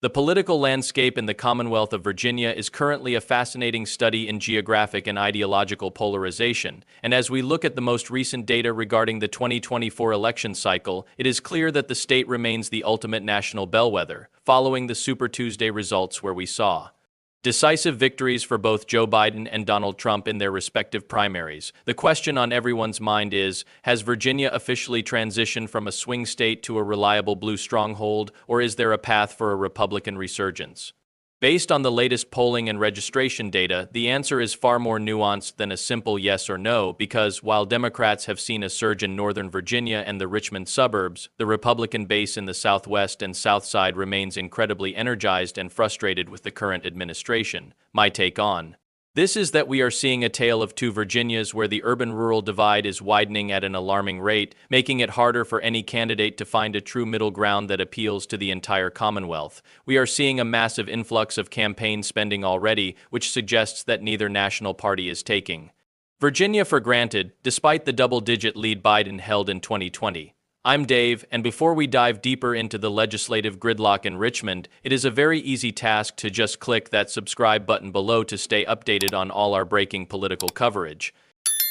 The political landscape in the Commonwealth of Virginia is currently a fascinating study in geographic and ideological polarization, and as we look at the most recent data regarding the 2024 election cycle, it is clear that the state remains the ultimate national bellwether, following the Super Tuesday results where we saw decisive victories for both Joe Biden and Donald Trump in their respective primaries. The question on everyone's mind is, has Virginia officially transitioned from a swing state to a reliable blue stronghold, or is there a path for a Republican resurgence? Based on the latest polling and registration data, the answer is far more nuanced than a simple yes or no, because while Democrats have seen a surge in Northern Virginia and the Richmond suburbs, the Republican base in the Southwest and South Side remains incredibly energized and frustrated with the current administration. My take on this is that we are seeing a tale of two Virginias where the urban-rural divide is widening at an alarming rate, making it harder for any candidate to find a true middle ground that appeals to the entire Commonwealth. We are seeing a massive influx of campaign spending already, which suggests that neither national party is taking Virginia for granted, despite the double-digit lead Biden held in 2020. I'm Dave, and before we dive deeper into the legislative gridlock in Richmond, it is a very easy task to just click that subscribe button below to stay updated on all our breaking political coverage.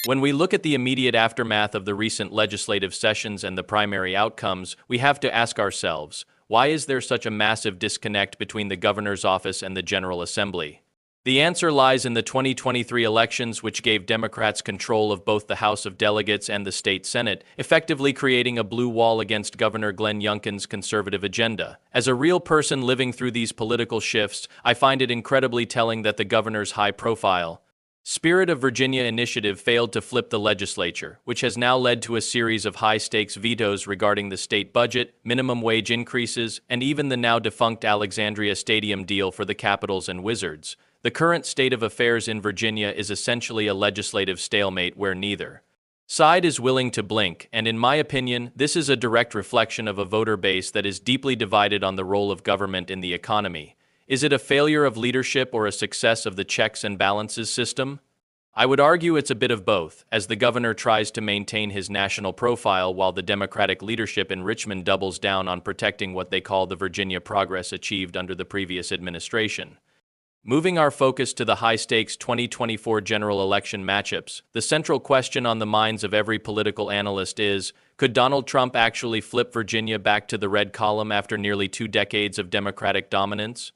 When we look at the immediate aftermath of the recent legislative sessions and the primary outcomes, we have to ask ourselves, why is there such a massive disconnect between the governor's office and the General Assembly? The answer lies in the 2023 elections, which gave Democrats control of both the House of Delegates and the state Senate, effectively creating a blue wall against Governor Glenn Youngkin's conservative agenda. As a real person living through these political shifts, I find it incredibly telling that the governor's high-profile Spirit of Virginia initiative failed to flip the legislature, which has now led to a series of high-stakes vetoes regarding the state budget, minimum wage increases, and even the now-defunct Alexandria Stadium deal for the Capitals and Wizards. The current state of affairs in Virginia is essentially a legislative stalemate where neither side is willing to blink, and in my opinion, this is a direct reflection of a voter base that is deeply divided on the role of government in the economy. Is it a failure of leadership or a success of the checks and balances system? I would argue it's a bit of both, as the governor tries to maintain his national profile while the Democratic leadership in Richmond doubles down on protecting what they call the Virginia progress achieved under the previous administration. Moving our focus to the high-stakes 2024 general election matchups, the central question on the minds of every political analyst is, could Donald Trump actually flip Virginia back to the red column after nearly 2 decades of Democratic dominance?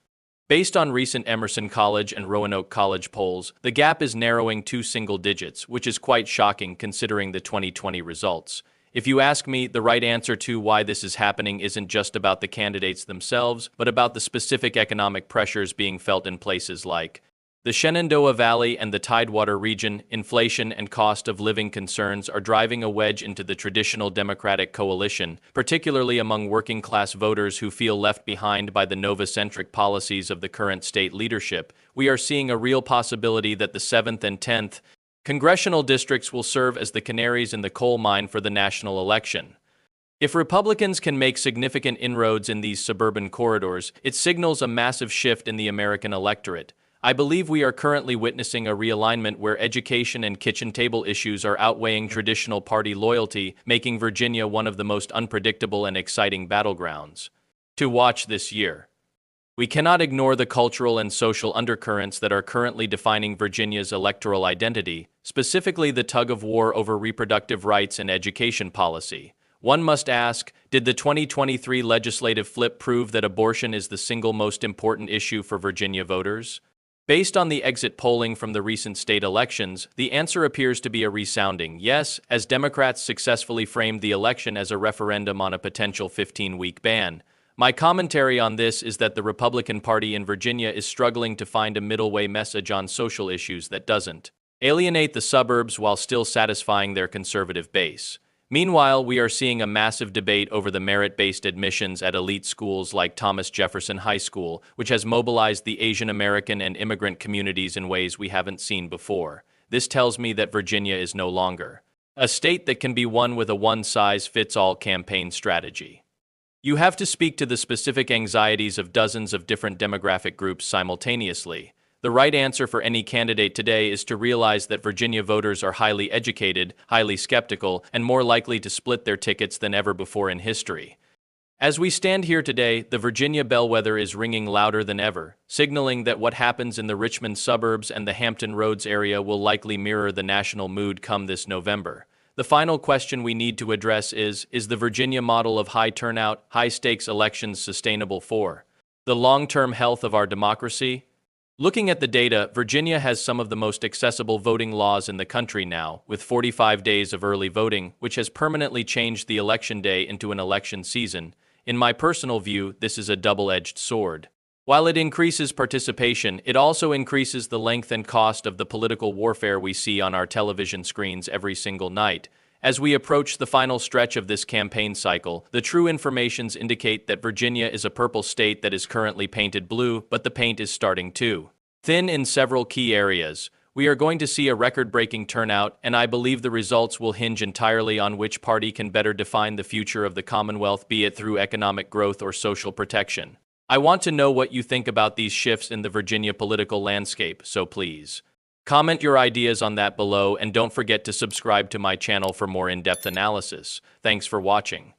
Based on recent Emerson College and Roanoke College polls, the gap is narrowing to single digits, which is quite shocking considering the 2020 results. If you ask me, the right answer to why this is happening isn't just about the candidates themselves, but about the specific economic pressures being felt in places like the Shenandoah Valley and the Tidewater region. Inflation and cost of living concerns are driving a wedge into the traditional Democratic coalition, particularly among working-class voters who feel left behind by the Nova-centric policies of the current state leadership. We are seeing a real possibility that the 7th and 10th congressional districts will serve as the canaries in the coal mine for the national election. If Republicans can make significant inroads in these suburban corridors, it signals a massive shift in the American electorate. I believe we are currently witnessing a realignment where education and kitchen table issues are outweighing traditional party loyalty, making Virginia one of the most unpredictable and exciting battlegrounds to watch this year. We cannot ignore the cultural and social undercurrents that are currently defining Virginia's electoral identity, specifically the tug-of-war over reproductive rights and education policy. One must ask, did the 2023 legislative flip prove that abortion is the single most important issue for Virginia voters? Based on the exit polling from the recent state elections, the answer appears to be a resounding yes, as Democrats successfully framed the election as a referendum on a potential 15-week ban. My commentary on this is that the Republican Party in Virginia is struggling to find a middle-way message on social issues that doesn't alienate the suburbs while still satisfying their conservative base. Meanwhile, we are seeing a massive debate over the merit-based admissions at elite schools like Thomas Jefferson High School, which has mobilized the Asian American and immigrant communities in ways we haven't seen before. This tells me that Virginia is no longer a state that can be won with a one-size-fits-all campaign strategy. You have to speak to the specific anxieties of dozens of different demographic groups simultaneously. The right answer for any candidate today is to realize that Virginia voters are highly educated, highly skeptical, and more likely to split their tickets than ever before in history. As we stand here today, the Virginia bellwether is ringing louder than ever, signaling that what happens in the Richmond suburbs and the Hampton Roads area will likely mirror the national mood come this November. The final question we need to address is the Virginia model of high turnout, high-stakes elections sustainable for the long-term health of our democracy? Looking at the data, Virginia has some of the most accessible voting laws in the country now, with 45 days of early voting, which has permanently changed the election day into an election season. In my personal view, this is a double-edged sword. While it increases participation, it also increases the length and cost of the political warfare we see on our television screens every single night. As we approach the final stretch of this campaign cycle, the true informations indicate that Virginia is a purple state that is currently painted blue, but the paint is starting to thin in several key areas. We are going to see a record-breaking turnout, and I believe the results will hinge entirely on which party can better define the future of the Commonwealth, be it through economic growth or social protection. I want to know what you think about these shifts in the Virginia political landscape, so please comment your ideas on that below, and don't forget to subscribe to my channel for more in-depth analysis. Thanks for watching.